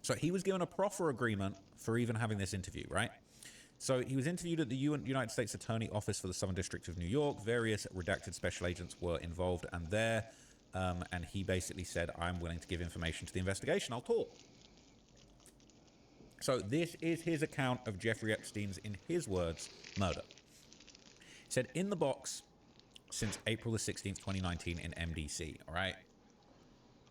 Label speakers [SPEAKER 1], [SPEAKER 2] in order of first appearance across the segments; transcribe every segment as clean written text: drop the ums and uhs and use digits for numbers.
[SPEAKER 1] So he was given a proffer agreement for even having this interview, right? So he was interviewed at the United States Attorney Office for the Southern District of New York. Various redacted special agents were involved and there. And he basically said, I'm willing to give information to the investigation. I'll talk. So this is his account of Jeffrey Epstein's, in his words, murder. He said, in the box since April the 16th, 2019 in MDC, all right?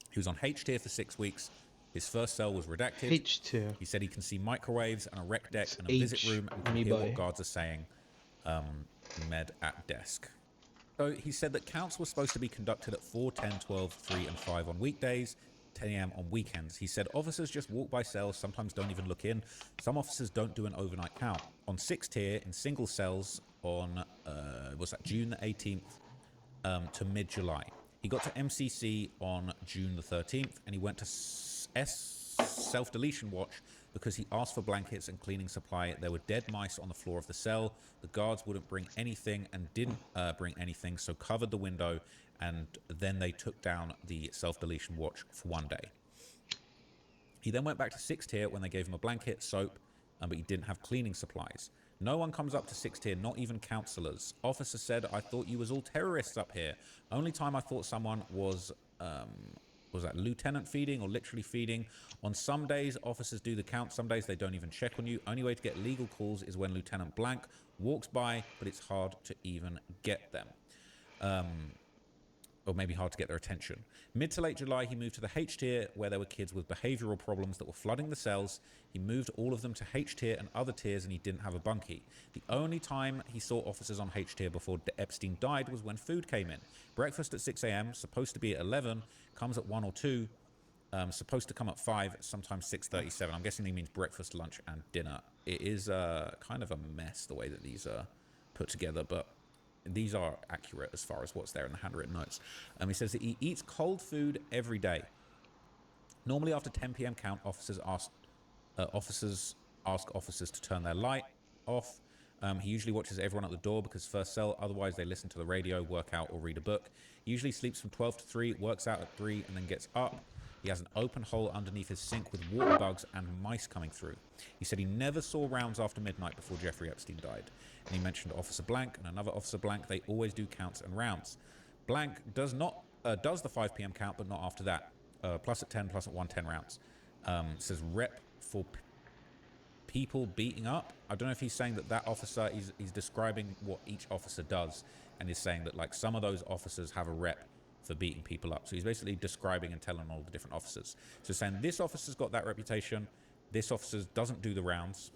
[SPEAKER 1] He was on H tier for 6 weeks. His first cell was redacted.
[SPEAKER 2] H tier.
[SPEAKER 1] He said he can see microwaves and a rec deck and a visit room and can hear what guards are saying. Med at desk. So he said that counts were supposed to be conducted at 4, 10, 12, 3, and 5 on weekdays, 10 a.m. on weekends. He said officers just walk by cells, sometimes don't even look in. Some officers don't do an overnight count. On 6 tier, in single cells on, was that June the 18th to mid-July. He got to MCC on June the 13th, and he went to self-deletion watch because he asked for blankets and cleaning supply. There were dead mice on the floor of the cell. The guards wouldn't bring anything and didn't bring anything, so covered the window, and then they took down the self-deletion watch for 1 day. He then went back to 6 tier when they gave him a blanket, soap, but he didn't have cleaning supplies. No one comes up to 6 tier, not even counselors. Officer said, I thought you was all terrorists up here. Only time I thought someone was that lieutenant feeding or literally feeding. On some days, officers do the count. Some days they don't even check on you. Only way to get legal calls is when Lieutenant Blank walks by, but it's hard to even get them. Or maybe hard to get their attention. Mid to late July, he moved to the H tier where there were kids with behavioral problems that were flooding the cells. He moved all of them to H tier and other tiers, and he didn't have a bunkie. The only time he saw officers on H tier before Epstein died was when food came in. Breakfast at 6 a.m., supposed to be at 11, comes at 1 or 2, supposed to come at 5, sometimes 6:37. I'm guessing he means breakfast, lunch, and dinner. It is kind of a mess the way that these are put together, but these are accurate as far as what's there in the handwritten notes. He says that he eats cold food every day. Normally after 10 p.m. count, officers ask officers to turn their light off. He usually watches everyone at the door because first cell, otherwise they listen to the radio, work out, or read a book. He usually sleeps from 12 to 3, works out at 3, and then gets up. He has an open hole underneath his sink with water bugs and mice coming through. He said he never saw rounds after midnight before Jeffrey Epstein died. And he mentioned Officer Blank and another Officer Blank. They always do counts and rounds. Blank does the 5 p.m. count, but not after that. Plus at 10, plus at 1, 10 rounds. Says rep for people beating up. I don't know if he's saying that officer, he's describing what each officer does, and he's saying that like some of those officers have a rep for beating people up. So he's basically describing and telling all the different officers. So saying this officer's got that reputation, this officer doesn't do the rounds.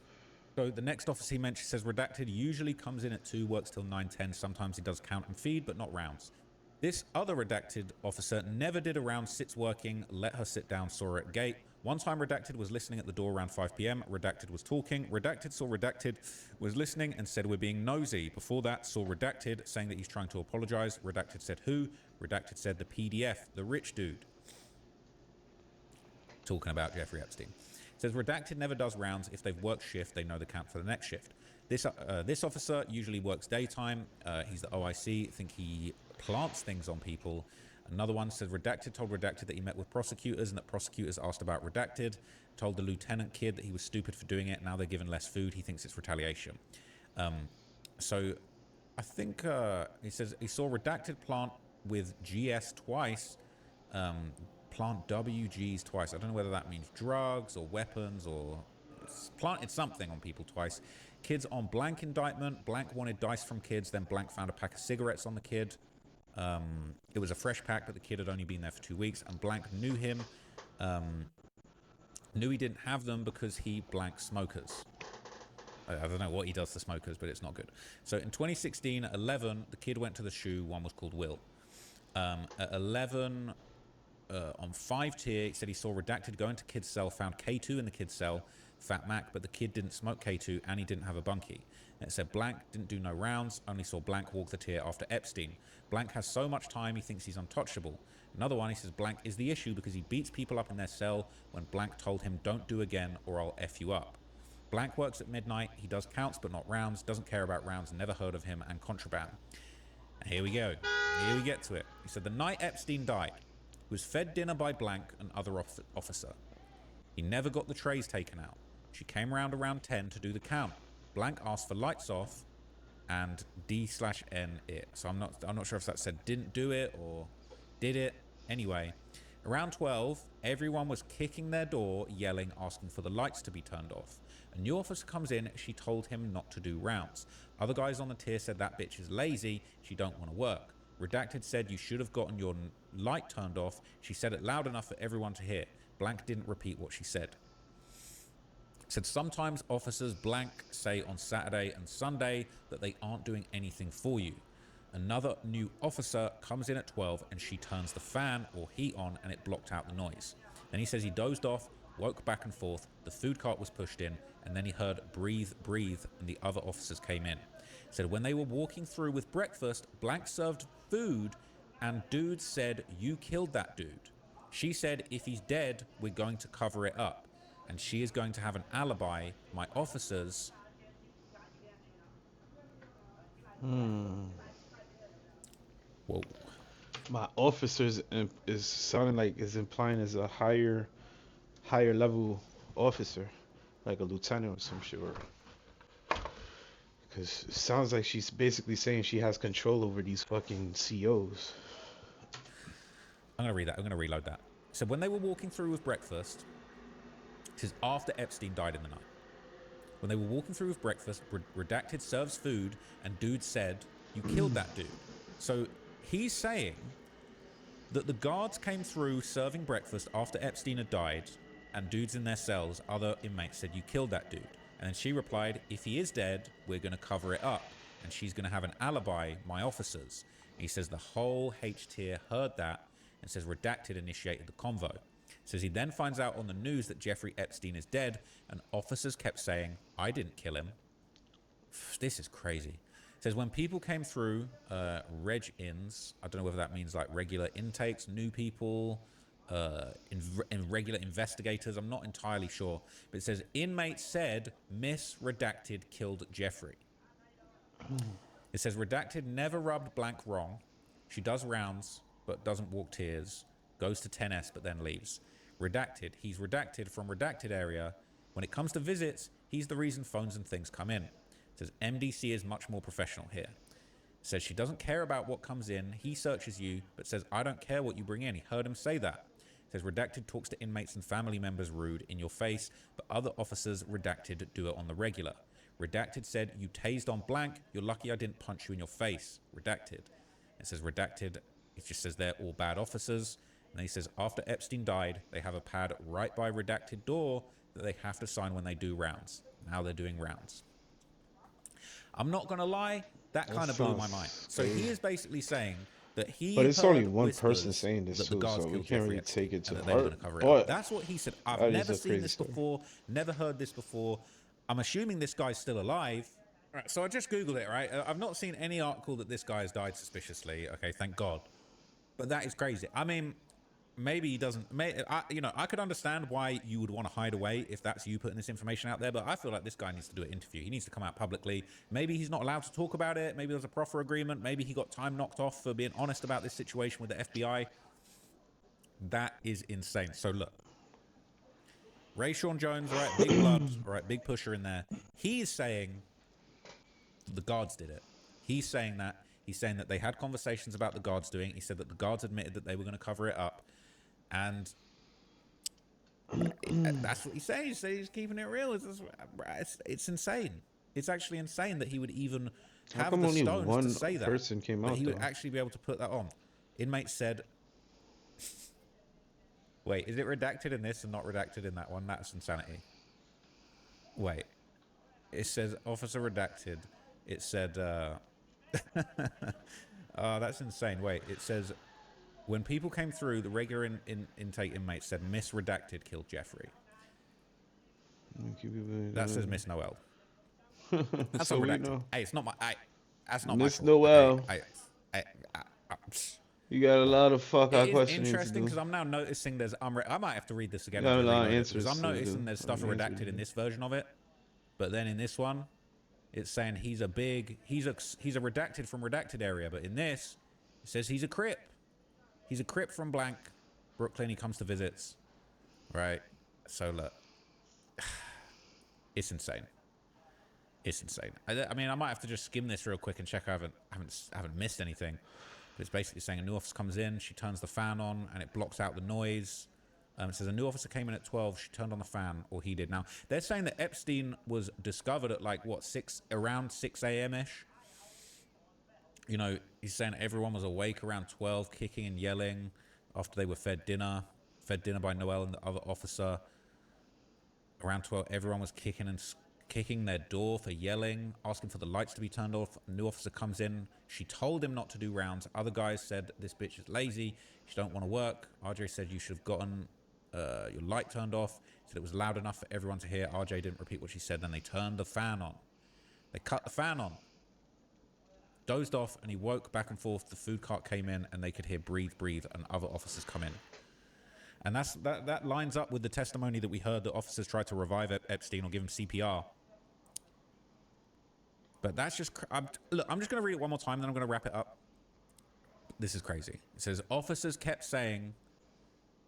[SPEAKER 1] So the next officer he mentioned says redacted usually comes in at 2, works till 9, 10. Sometimes he does count and feed, but not rounds. This other redacted officer never did a round, sits working, let her sit down, saw her at gate. One time redacted was listening at the door around 5 p.m. Redacted was talking. Redacted saw redacted was listening and said we're being nosy. Before that saw redacted saying that he's trying to apologize. Redacted said who? Redacted said the PDF, the rich dude. Talking about Jeffrey Epstein. Says redacted never does rounds. If they've worked shift, they know the count for the next shift. This officer usually works daytime. He's the OIC. I think he plants things on people. Another one said redacted told redacted that he met with prosecutors and that prosecutors asked about redacted. Told the lieutenant kid that he was stupid for doing it. Now they're given less food. He thinks it's retaliation. So I think he says he saw redacted plant with GS twice. Plant WGs twice. I don't know whether that means drugs or weapons or planted something on people twice. Kids on Blank indictment. Blank wanted dice from kids. Then Blank found a pack of cigarettes on the kid. It was a fresh pack, but the kid had only been there for 2 weeks, and Blank knew him. Knew he didn't have them because he Blank smokers. I don't know what he does to smokers, but it's not good. So in 2016, at 11, the kid went to the shoe. One was called Will. At 11, on 5 tier, he said he saw redacted go into kid's cell, found K2 in the kid's cell, Fat Mac, but the kid didn't smoke K2 and he didn't have a bunkie. And it said Blank didn't do no rounds, only saw Blank walk the tier after Epstein. Blank has so much time he thinks he's untouchable. Another one, he says Blank is the issue because he beats people up in their cell when Blank told him don't do again or I'll F you up. Blank works at midnight, he does counts but not rounds, doesn't care about rounds, never heard of him, and contraband. And here we go, here we get to it. He said the night Epstein died, he was fed dinner by Blank, and other officer. He never got the trays taken out. She came around 10 to do the count. Blank asked for lights off and D/N it. So I'm not sure if that said didn't do it or did it. Anyway, around 12, everyone was kicking their door, yelling, asking for the lights to be turned off. A new officer comes in, she told him not to do rounds. Other guys on the tier said that bitch is lazy, she don't want to work. Redacted said you should have gotten your light turned off. She said it loud enough for everyone to hear. Blank didn't repeat what she said. Said sometimes officers blank say on Saturday and Sunday that they aren't doing anything for you. Another new officer comes in at 12 and she turns the fan or heat on and it blocked out the noise. Then he says he dozed off, woke back and forth, the food cart was pushed in, and then he heard breathe, breathe, and the other officers came in. Said when they were walking through with breakfast, blank served food and dude said, you killed that dude. She said, if he's dead, we're going to cover it up. And she is going to have an alibi. My officers... Whoa.
[SPEAKER 2] My officers is sounding like is implying as a higher level officer, like a lieutenant or some shit. Because it sounds like she's basically saying she has control over these fucking COs.
[SPEAKER 1] I'm going to read that. I'm going to reload that. So when they were walking through with breakfast, this is after Epstein died in the night. When they were walking through with breakfast, Redacted serves food, and dude said, you killed that dude. So he's saying that the guards came through serving breakfast after Epstein had died, and dudes in their cells, other inmates said, you killed that dude. And then she replied, if he is dead, we're going to cover it up. And she's going to have an alibi, my officers. And he says the whole H tier heard that and says Redacted initiated the convo. Says he then finds out on the news that Jeffrey Epstein is dead, and officers kept saying, I didn't kill him. This is crazy. Says when people came through, reg-ins, I don't know whether that means like regular intakes, new people, regular investigators, I'm not entirely sure. But it says inmates said Miss Redacted killed Jeffrey. It says Redacted never rubbed blank wrong. She does rounds, but doesn't walk tiers. Goes to 10S, but then leaves. Redacted, he's redacted from redacted area. When it comes to visits, he's the reason phones and things come in. It says MDC is much more professional here. Says she doesn't care about what comes in. He searches you, but says, I don't care what you bring in. He heard him say that. Says Redacted talks to inmates and family members rude in your face, but other officers Redacted do it on the regular. Redacted said, you tased on blank. You're lucky I didn't punch you in your face. Redacted. It says Redacted, it just says they're all bad officers. And he says, after Epstein died, they have a pad right by Redacted door that they have to sign when they do rounds. Now they're doing rounds. I'm not going to lie, that kind of blew my mind. So he is basically saying that he
[SPEAKER 2] But it's only one person saying this too, so we can't really take it to heart.
[SPEAKER 1] But that's what he said. I've never seen this before, never heard this before. I'm assuming this guy's still alive. Right, so I just Googled it, right? I've not seen any article that this guy has died suspiciously. Okay, thank God. But that is crazy. I mean, maybe he doesn't. I could understand why you would want to hide away if that's you putting this information out there. But I feel like this guy needs to do an interview. He needs to come out publicly. Maybe he's not allowed to talk about it. Maybe there's a proffer agreement. Maybe he got time knocked off for being honest about this situation with the FBI. That is insane. So look, Ray Sean Jones, all right, big blood, all right, big pusher in there. He is saying the guards did it. He's saying that. He's saying that they had conversations about the guards doing it. He said that the guards admitted that they were going to cover it up. And that's what he's saying. He's keeping it real. It's insane. It's actually insane that he would even have the stones to say that.
[SPEAKER 2] Person came out,
[SPEAKER 1] he would actually be able to put that on. Inmates said... Wait, is it redacted in this and not redacted in that one? That's insanity. Wait. It says officer redacted. It said... oh, that's insane. Wait, it says... When people came through, the regular intake inmates said Miss Redacted killed Jeffrey. That says Miss Noel. That's so not redacted. Hey, it's not my... that's not
[SPEAKER 2] Miss
[SPEAKER 1] my fault.
[SPEAKER 2] Noel.
[SPEAKER 1] Okay,
[SPEAKER 2] you got a lot of fuck-out questions.
[SPEAKER 1] It's interesting because I'm now noticing there's... I might have to read this again.
[SPEAKER 2] Got a lot of answers.
[SPEAKER 1] I'm noticing there's stuff redacted in this version of it. But then in this one, it's saying he's a redacted from redacted area. But in this, it says he's a Crip. He's a Crip from blank Brooklyn. He comes to visits, right? So look, it's insane. It's insane. I mean, I might have to just skim this real quick and check I haven't missed anything. But it's basically saying a new officer comes in, she turns the fan on, and it blocks out the noise. It says a new officer came in at 12, she turned on the fan, or he did. Now, they're saying that Epstein was discovered at like, what, around 6 a.m.-ish? You know, he's saying everyone was awake around 12, kicking and yelling after they were fed dinner by Noel and the other officer. Around 12, everyone was kicking their door for yelling, asking for the lights to be turned off. A new officer comes in. She told him not to do rounds. Other guys said, this bitch is lazy. She don't want to work. RJ said you should have gotten your light turned off. He said it was loud enough for everyone to hear. RJ didn't repeat what she said. Then they turned the fan on. They cut the fan on. Dozed off, and he woke back and forth. The food cart came in, and they could hear breathe, and other officers come in. And that lines up with the testimony that we heard that officers tried to revive Epstein or give him CPR. But that's just... look, I'm just going to read it one more time, then I'm going to wrap it up. This is crazy. It says, officers kept saying...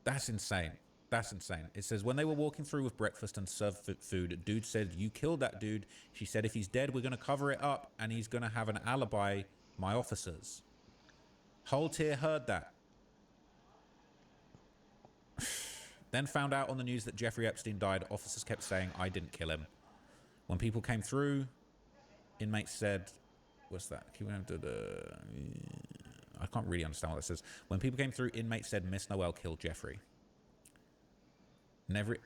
[SPEAKER 1] That's insane. That's insane. It says, when they were walking through with breakfast and served food, dude said, you killed that dude. She said, if he's dead, we're going to cover it up, and he's going to have an alibi, my officers. Whole tier heard that. Then found out on the news that Jeffrey Epstein died. Officers kept saying, I didn't kill him. When people came through, inmates said, what's that? I can't really understand what that says. When people came through, inmates said Miss Noel killed Jeffrey. Never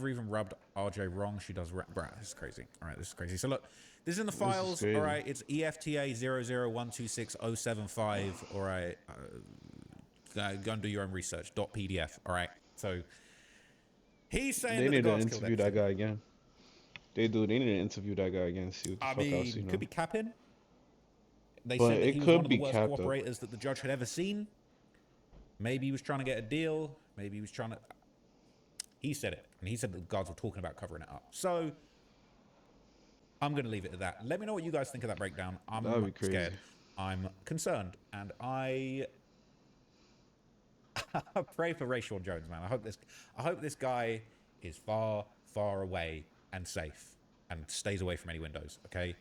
[SPEAKER 1] even rubbed RJ wrong. She does. Right, this is crazy. All right, this is crazy. So look, this is in the files. All right, it's EFTA 0012607.5. All right, go and do your own research. .pdf. All right. So he's saying
[SPEAKER 2] they
[SPEAKER 1] that
[SPEAKER 2] need
[SPEAKER 1] the
[SPEAKER 2] to
[SPEAKER 1] guards
[SPEAKER 2] interview that guy again. They need to interview that guy again. See what the fuck else,
[SPEAKER 1] could be capping. They
[SPEAKER 2] But
[SPEAKER 1] said that
[SPEAKER 2] it
[SPEAKER 1] he was
[SPEAKER 2] could
[SPEAKER 1] one of the
[SPEAKER 2] be
[SPEAKER 1] worst
[SPEAKER 2] capped up.
[SPEAKER 1] cooperators that the judge had ever seen. Maybe he was trying to get a deal. Maybe he was trying to... He said it. And he said that the guards were talking about covering it up. So, I'm going to leave it at that. Let me know what you guys think of that breakdown. I'm scared. I'm concerned. And I pray for Rayshon Jones, man. I hope this guy is far, far away and safe and stays away from any windows, okay?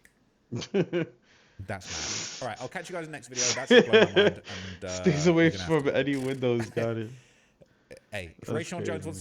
[SPEAKER 1] That's mad. All right, I'll catch you guys in the next video. That's just blown my mind. And,
[SPEAKER 2] stays away from any windows, got it.
[SPEAKER 1] Hey, if Rayshon Jones wants